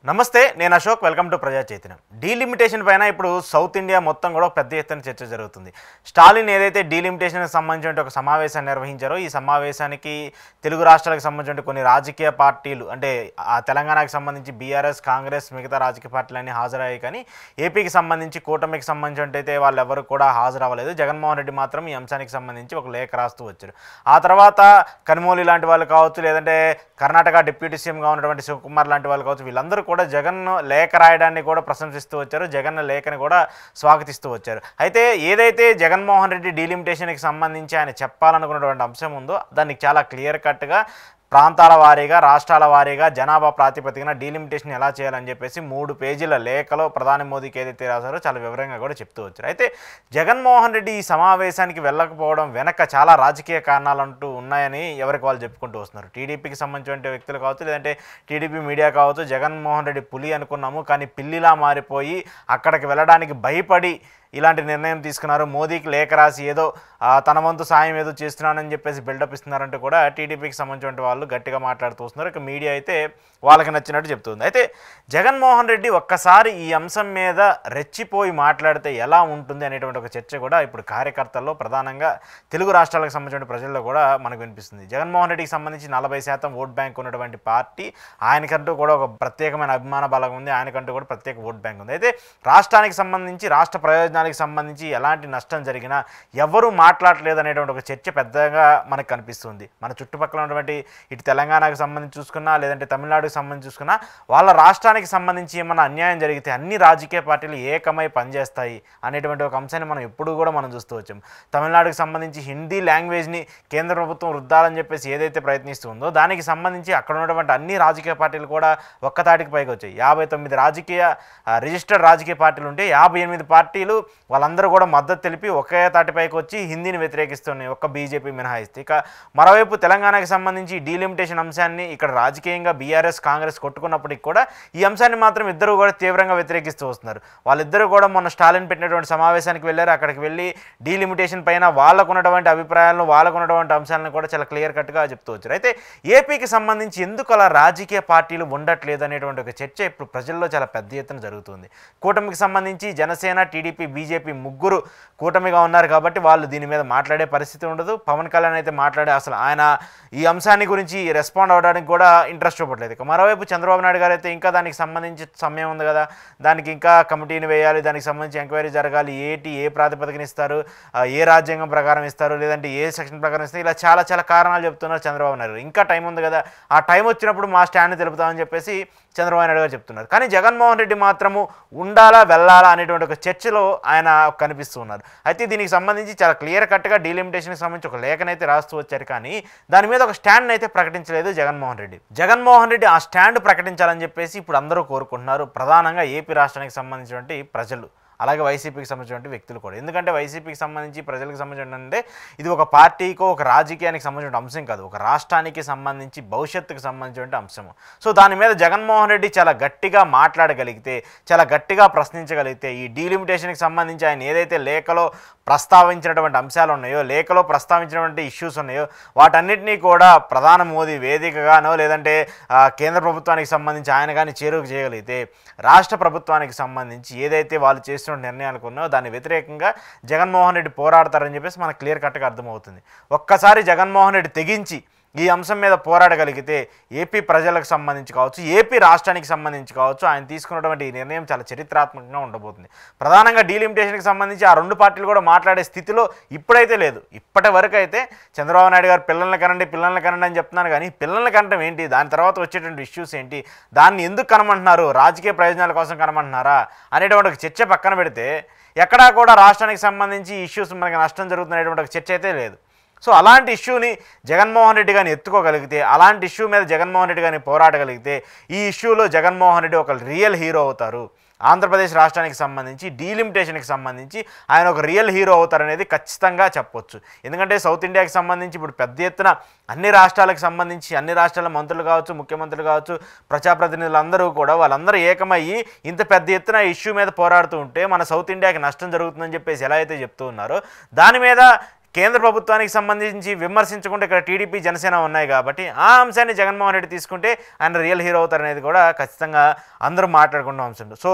నమస్తే, నేను Ashok. Welcome to ప్రజా చైతన్యం. డీలిమిటేషన్ పైన ఇప్పుడు సౌత్ ఇండియా మొత్తం కూడా పెద్ద ఎత్తున చర్చ జరుగుతుంది. స్టాలిన్ ఏదైతే డీలిమిటేషన్కి సంబంధించిన ఒక సమావేశాన్ని నిర్వహించారో, ఈ సమావేశానికి తెలుగు రాష్ట్రాలకు సంబంధించిన కొన్ని రాజకీయ పార్టీలు, అంటే ఆ తెలంగాణకు సంబంధించి బీఆర్ఎస్, కాంగ్రెస్, మిగతా రాజకీయ పార్టీలన్నీ హాజరయ్యాయి. కానీ ఏపీకి సంబంధించి కూటమికి సంబంధించి వాళ్ళు ఎవరు కూడా హాజరవ్వలేదు. జగన్మోహన్ రెడ్డి మాత్రం ఈ అంశానికి సంబంధించి ఒక లేఖ రాస్తూ వచ్చారు. ఆ తర్వాత కనుమూలి లాంటి వాళ్ళు కావచ్చు, లేదంటే కర్ణాటక డిప్యూటీ సీఎంగా ఉన్నటువంటి శివకుమార్ లాంటి వాళ్ళు కావచ్చు, వీళ్ళందరూ కూడా జగన్ లేఖ రాయడాన్ని కూడా ప్రశంసిస్తూ వచ్చారు. జగన్ లేఖని కూడా స్వాగతిస్తూ వచ్చారు. అయితే ఏదైతే జగన్మోహన్ రెడ్డి డీలిమిటేషన్కి సంబంధించి ఆయన చెప్పాలనుకున్నటువంటి అంశం ఉందో దానికి చాలా క్లియర్ కట్గా ప్రాంతాల వారీగా, రాష్ట్రాల వారీగా, జనాభా ప్రాతిపదికన డీలిమిటేషన్ ఎలా చేయాలని చెప్పేసి 3 పేజీల లేఖలో ప్రధాని మోదీకి ఏదైతే రాశారో చాలా వివరంగా కూడా చెప్తూ వచ్చారు. అయితే జగన్మోహన్ రెడ్డి ఈ సమావేశానికి వెళ్ళకపోవడం వెనక చాలా రాజకీయ కారణాలు అంటూ ఉన్నాయని ఎవరికి వాళ్ళు చెప్పుకుంటూ వస్తున్నారు. టీడీపీకి సంబంధించిన వ్యక్తులు కావచ్చు, లేదంటే టీడీపీ మీడియా కావచ్చు, జగన్మోహన్ రెడ్డి పులి అనుకున్నాము కానీ పిల్లిలా మారిపోయి అక్కడికి వెళ్ళడానికి భయపడి ఇలాంటి నిర్ణయం తీసుకున్నారు. మోదీకి లేఖ రాసి ఏదో తన వంతు సాయం ఏదో చేస్తున్నానని చెప్పేసి బిల్డప్ ఇస్తున్నారంటూ కూడా టీడీపీకి సంబంధించిన వాళ్ళు గట్టిగా మాట్లాడుతూ వస్తున్నారు. ఇక మీడియా అయితే వాళ్ళకి నచ్చినట్టు చెప్తుంది. అయితే జగన్మోహన్ రెడ్డి ఒక్కసారి ఈ అంశం మీద రెచ్చిపోయి మాట్లాడితే ఎలా ఉంటుంది అనేటువంటి ఒక చర్చ కూడా ఇప్పుడు కార్యకర్తల్లో, ప్రధానంగా తెలుగు రాష్ట్రాలకు సంబంధించిన ప్రజల్లో కూడా మనకు వినిపిస్తుంది. జగన్మోహన్ రెడ్డికి సంబంధించి 40% ఓట్ బ్యాంక్ ఉన్నటువంటి పార్టీ, ఆయనకంటూ కూడా ఒక ప్రత్యేకమైన అభిమాన బలం ఉంది, ఆయనకంటూ కూడా ప్రత్యేక ఓట్ బ్యాంక్ ఉంది. అయితే రాష్ట్రానికి సంబంధించి, రాష్ట్ర ప్రయోజనాలకు సంబంధించి ఎలాంటి నష్టం జరిగినా ఎవరు మాట్లాడలేదు అనేటువంటి ఒక చర్చ పెద్దగా మనకు కనిపిస్తుంది. మన చుట్టుపక్కల ఉన్నటువంటి ఇటు తెలంగాణకు సంబంధించి చూసుకున్నా, లేదంటే తమిళనాడుకు సంబంధించి చూసుకున్నా, వాళ్ళ రాష్ట్రానికి సంబంధించి ఏమన్నా అన్యాయం జరిగితే అన్ని రాజకీయ పార్టీలు ఏకమై పనిచేస్తాయి అనేటువంటి ఒక అంశాన్ని మనం ఎప్పుడు కూడా మనం చూస్తూ వచ్చాం. తమిళనాడుకు సంబంధించి హిందీ లాంగ్వేజ్ని కేంద్ర ప్రభుత్వం రుద్దాలని చెప్పేసి ఏదైతే ప్రయత్నిస్తుందో దానికి సంబంధించి అక్కడ ఉన్నటువంటి అన్ని రాజకీయ పార్టీలు కూడా ఒక్కతాటికి పైకి వచ్చాయి. 59 రిజిస్టర్డ్ రాజకీయ పార్టీలు ఉంటే 58 పార్టీలు వాళ్ళందరూ కూడా మద్దతు తెలిపి ఒకే తాటిపైకి వచ్చి హిందీని వ్యతిరేకిస్తున్నాయి, ఒక్క బీజేపీ మినహాయిస్తే. ఇక మరోవైపు తెలంగాణకు సంబంధించి డీలిమిటేషన్ అంశాన్ని ఇక్కడ రాజకీయంగా బీఆర్ఎస్, కాంగ్రెస్ కొట్టుకున్నప్పటికీ కూడా ఈ అంశాన్ని మాత్రం ఇద్దరు కూడా తీవ్రంగా వ్యతిరేకిస్తూ వస్తున్నారు. వాళ్ళిద్దరూ కూడా మొన్న స్టాలిన్ పెట్టినటువంటి సమావేశానికి వెళ్ళారు. అక్కడికి వెళ్ళి డీలిమిటేషన్ పైన వాళ్ళకున్నటువంటి అభిప్రాయాలను, వాళ్ళకున్నటువంటి అంశాలను కూడా చాలా క్లియర్ కట్గా చెప్తూ వచ్చారు. అయితే ఏపీకి సంబంధించి ఎందుకు అలా రాజకీయ పార్టీలు ఉండట్లేదు అనేటువంటి ఒక చర్చ ఇప్పుడు ప్రజల్లో చాలా పెద్ద ఎత్తున జరుగుతుంది. కూటమికి సంబంధించి జనసేన, టీడీపీ, బీజేపీ ముగ్గురు కూటమిగా ఉన్నారు కాబట్టి వాళ్ళు దీని మీద మాట్లాడే పరిస్థితి ఉండదు. పవన్ కళ్యాణ్ అయితే అసలు ఆయన ఈ అంశాన్ని గురించి రెస్పాండ్ అవ్వడానికి కూడా ఇంట్రెస్ట్ చూపట్లేదు. ఇక మరోవైపు చంద్రబాబు నాయుడు గారు అయితే ఇంకా దానికి సంబంధించి సమయం ఉంది కదా, దానికి ఇంకా కమిటీని వేయాలి, దానికి సంబంధించి ఎంక్వైరీ జరగాలి, ఏ ప్రాతిపదికన ఇస్తారు, ఏ రాజ్యాంగం ప్రకారం ఇస్తారు, లేదంటే ఏ సెక్షన్ ప్రకారం ఇస్తారు, ఇలా చాలా చాలా కారణాలు చెప్తున్నారు చంద్రబాబు నాయుడు. ఇంకా టైం ఉంది కదా, ఆ టైం వచ్చినప్పుడు మా స్టాండ్ తెలుపుతామని చెప్పేసి చంద్రబాబు నాయుడు గారు చెప్తున్నారు. కానీ జగన్మోహన్ రెడ్డి మాత్రము ఉండాలా వెళ్ళాలా అనేటువంటి ఒక చర్చలో ఆయన కనిపిస్తున్నారు. అయితే దీనికి సంబంధించి చాలా క్లియర్ కట్గా డీలిమిటేషన్కి సంబంధించి ఒక లేఖనైతే రాస్తూ వచ్చారు. కానీ దాని మీద ఒక స్టాండ్ అయితే ప్రకటించలేదు జగన్మోహన్ రెడ్డి. జగన్మోహన్ రెడ్డి ఆ స్టాండ్ ప్రకటించాలని చెప్పేసి ఇప్పుడు అందరూ కోరుకుంటున్నారు, ప్రధానంగా ఏపీ రాష్ట్రానికి సంబంధించినటువంటి ప్రజలు, అలాగే వైసీపీకి సంబంధించిన వ్యక్తులు కూడా. ఎందుకంటే వైసీపీకి సంబంధించి, ప్రజలకు సంబంధించిన అంటే ఇది ఒక పార్టీకో ఒక రాజకీయానికి సంబంధించిన అంశం కాదు, ఒక రాష్ట్రానికి సంబంధించి భవిష్యత్తుకు సంబంధించిన అంశము. సో దాని మీద జగన్మోహన్ రెడ్డి చాలా గట్టిగా మాట్లాడగలిగితే, చాలా గట్టిగా ప్రశ్నించగలిగితే, ఈ డీలిమిటేషన్కి సంబంధించి ఆయన ఏదైతే లేఖలో ప్రస్తావించినటువంటి అంశాలు ఉన్నాయో, లేఖలో ప్రస్తావించినటువంటి ఇష్యూస్ ఉన్నాయో, వాటన్నిటినీ కూడా ప్రధాని మోదీ వేదికగానో లేదంటే కేంద్ర ప్రభుత్వానికి సంబంధించి ఆయన కానీ చేరువ చేయగలిగితే, రాష్ట్ర ప్రభుత్వానికి సంబంధించి ఏదైతే వాళ్ళు చేస్తున్న నిర్ణయాలకు ఉన్నాయో దాని వ్యతిరేకంగా జగన్మోహన్ రెడ్డి పోరాడతారని చెప్పేసి మనకు క్లియర్ కట్గా అర్థమవుతుంది. ఒక్కసారి జగన్మోహన్ రెడ్డి తెగించి ఈ అంశం మీద పోరాడగలిగితే ఏపీ ప్రజలకు సంబంధించి కావచ్చు, ఏపీ రాష్ట్రానికి సంబంధించి కావచ్చు, ఆయన తీసుకున్నటువంటి ఈ నిర్ణయం చాలా చరిత్రాత్మకంగా ఉండబోతుంది. ప్రధానంగా డీలిమిటేషన్కి సంబంధించి ఆ 2 పార్టీలు కూడా మాట్లాడే స్థితిలో ఇప్పుడైతే లేదు. ఇప్పటి వరకు అయితే చంద్రబాబు నాయుడు గారు పిల్లల్ని కనండి అని చెప్తున్నారు. కానీ పిల్లల్ని కనడం ఏంటి, దాని తర్వాత వచ్చేటువంటి ఇష్యూస్ ఏంటి, దాన్ని ఎందుకు కనమంటున్నారు, రాజకీయ ప్రయోజనాల కోసం కనమంటున్నారా అనేటువంటి ఒక చర్చ పక్కన పెడితే ఎక్కడా కూడా రాష్ట్రానికి సంబంధించి ఇష్యూస్ మనకి నష్టం జరుగుతున్నటువంటి ఒక చర్చ అయితే లేదు. సో అలాంటి ఇష్యూని జగన్మోహన్ రెడ్డి గారిని ఎత్తుకోగలిగితే, అలాంటి ఇష్యూ మీద జగన్మోహన్ రెడ్డి గారిని పోరాడగలిగితే ఈ ఇష్యూలో జగన్మోహన్ రెడ్డి ఒక రియల్ హీరో అవుతారు. ఆంధ్రప్రదేశ్ రాష్ట్రానికి సంబంధించి డీలిమిటేషన్కి సంబంధించి ఆయన ఒక రియల్ హీరో అవుతారనేది ఖచ్చితంగా చెప్పొచ్చు. ఎందుకంటే సౌత్ ఇండియాకి సంబంధించి ఇప్పుడు పెద్ద ఎత్తున అన్ని రాష్ట్రాలకు సంబంధించి అన్ని రాష్ట్రాల మంత్రులు కావచ్చు, ముఖ్యమంత్రులు కావచ్చు, ప్రజాప్రతినిధులందరూ కూడా వాళ్ళందరూ ఏకమయ్యి ఇంత పెద్ద ఎత్తున ఇష్యూ మీద పోరాడుతూ ఉంటే మన సౌత్ ఇండియాకి నష్టం జరుగుతుందని చెప్పేసి ఎలా అయితే చెప్తూ ఉన్నారో దాని మీద కేంద్ర ప్రభుత్వానికి సంబంధించి విమర్శించుకుంటే ఇక్కడ టీడీపీ జనసేన ఉన్నాయి కాబట్టి ఆ అంశాన్ని జగన్మోహన్ రెడ్డి తీసుకుంటే ఆయన రియల్ హీరో అవుతారనేది కూడా ఖచ్చితంగా అందరూ మాట్లాడుకున్న అంశం. సో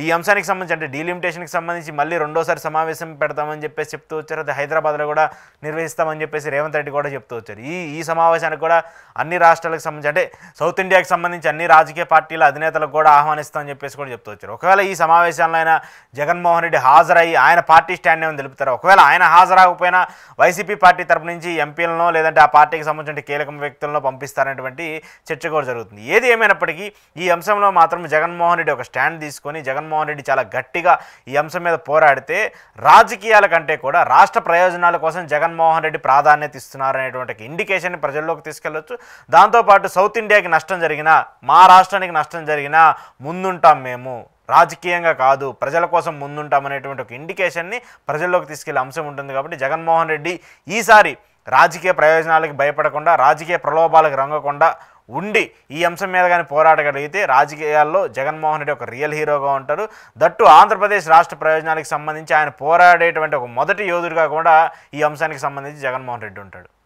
ఈ అంశానికి సంబంధించి అంటే డీలిమిటేషన్కి సంబంధించి మళ్ళీ రెండోసారి సమావేశం పెడతామని చెప్పేసి చెప్తూ వచ్చారు. అది హైదరాబాద్లో కూడా నిర్వహిస్తామని చెప్పేసి రేవంత్ రెడ్డి కూడా చెప్తూ వచ్చారు. ఈ సమావేశానికి కూడా అన్ని రాష్ట్రాలకు సంబంధించి అంటే సౌత్ ఇండియాకి సంబంధించి అన్ని రాజకీయ పార్టీల అధినేతలకు కూడా ఆహ్వానిస్తామని చెప్పేసి కూడా చెప్తూ వచ్చారు. ఒకవేళ ఈ సమావేశాల్లో అయినా జగన్మోహన్ రెడ్డి హాజరయ్యి ఆయన పార్టీ స్టాండ్ ఏమని తెలుపుతారు. ఒకవేళ ఆయన హాజరాకపోయినా వైసీపీ పార్టీ తరపు నుంచి ఎంపీలను లేదంటే ఆ పార్టీకి సంబంధించిన కీలక వ్యక్తులను పంపిస్తారనేటువంటి చర్చ కూడా జరుగుతుంది. ఏది ఏమైనప్పటికీ ఈ అంశంలో మాత్రం జగన్మోహన్ రెడ్డి ఒక స్టాండ్ తీసుకొని జగన్మోహన్ రెడ్డి చాలా గట్టిగా ఈ అంశం మీద పోరాడితే రాజకీయాల కంటే కూడా రాష్ట్ర ప్రయోజనాల కోసం జగన్మోహన్ రెడ్డి ప్రాధాన్యత ఇస్తున్నారనేటువంటి ఇండికేషన్ ప్రజల్లోకి తీసుకెళ్లొచ్చు. దాంతోపాటు సౌత్ ఇండియాకి నష్టం జరిగినా మా రాష్ట్రానికి నష్టం జరిగినా ముందుంటాం మేము, రాజకీయంగా కాదు ప్రజల కోసం ముందుంటామనేటువంటి ఒక ఇండికేషన్ని ప్రజల్లోకి తీసుకెళ్లే అంశం ఉంటుంది. కాబట్టి జగన్మోహన్ రెడ్డి ఈసారి రాజకీయ ప్రయోజనాలకు భయపడకుండా రాజకీయ ప్రలోభాలకు రంగకుండా ఉండి ఈ అంశం మీద కానీ పోరాడగలిగితే రాజకీయాల్లో జగన్మోహన్ రెడ్డి ఒక రియల్ హీరోగా ఉంటారు. దట్టు ఆంధ్రప్రదేశ్ రాష్ట్ర ప్రయోజనాలకు సంబంధించి ఆయన పోరాడేటువంటి ఒక మొదటి యోధుడిగా కూడా ఈ అంశానికి సంబంధించి జగన్మోహన్ రెడ్డి ఉంటాడు.